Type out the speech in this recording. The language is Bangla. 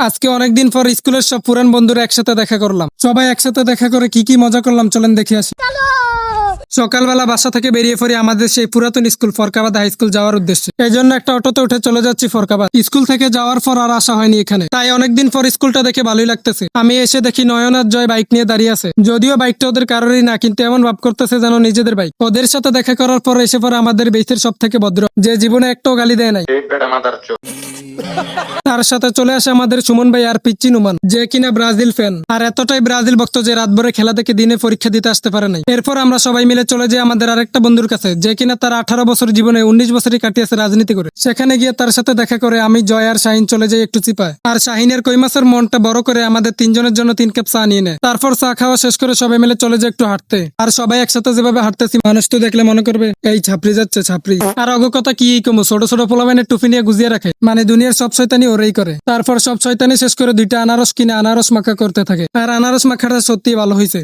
আজকে অনেকদিন পর স্কুলের সব পুরান বন্ধুরা একসাথে দেখা করলাম। সবাই একসাথে দেখা করে কি কি মজা করলাম চলেন দেখে আসি। সকালবেলা বাসা থেকে বেরিয়ে পড়ি আমাদের সেই পুরাতন স্কুল ফরকাবাদ হাই স্কুল যাওয়ার উদ্দেশ্যে। এই জন্য একটা অটোতে উঠে চলে যাচ্ছি ফরকাবাদ। স্কুল থেকে যাওয়ার পর আর আসা হয়নি এখানে, তাই অনেকদিন পর স্কুলটা দেখে ভালোই লাগতেছে। আমি এসে দেখি নয়ন আর জয় বাইক নিয়ে দাঁড়িয়ে আছে। যদিও বাইকটা ওদের কারোরই না, কিন্তু এমন ভাব করতেছে যেন নিজেদের বাইক। ওদের সাথে দেখা করার পর এসে পরে আমাদের বেসের সব থেকে ভদ্র, যে জীবনে একটাও গালি দেয় নাই। তার সাথে চলে আসে আমাদের সুমন ভাই আর পিচ্চি নুমান, যে কিনা ব্রাজিল ফ্যান আর এতটাই ব্রাজিল ভক্ত যে রাত ভরে খেলা দেখে দিনে পরীক্ষা দিতে আসতে পারে নাই। এরপর আমরা সবাই মিলে চলে যাই আমাদের আরেকটা বন্ধুর কাছে, যে কিনা তার 18 বছর জীবনে 19 বছরই কাটিয়েছে রাজনীতি করে। সেখানে গিয়ে তার সাথে দেখা করে আমি, জয় আর শাহিন চলে যাই একটু চিপায়। আর শাহিনের কই মাছের মনটা বড় করে আমাদের তিনজনের জন্য 3 কাপ চা নিয়ে নেয়। তারপর চা খাওয়া শেষ করে সবাই মিলে চলে যায় একটু হাঁটতে। আর সবাই একসাথে যেভাবে হাঁটতেছি, মানুষ তো দেখলে মনে করবে এই ছাপড়ি যাচ্ছে ছাপড়ি। আর অগ কথা কি কমু, ছোট ছোট পোলাবেনের টুপি নিয়ে গুজিয়ে রাখে, মানে দুনিয়ার সব শয়তানি ওরাই করে। তারপর সব শয়তানি শেষ করে 2টা আনারস কিনে আনারস মাখা করতে থাকে। আর আনারস মাখাটা সত্যি ভালো হয়েছে।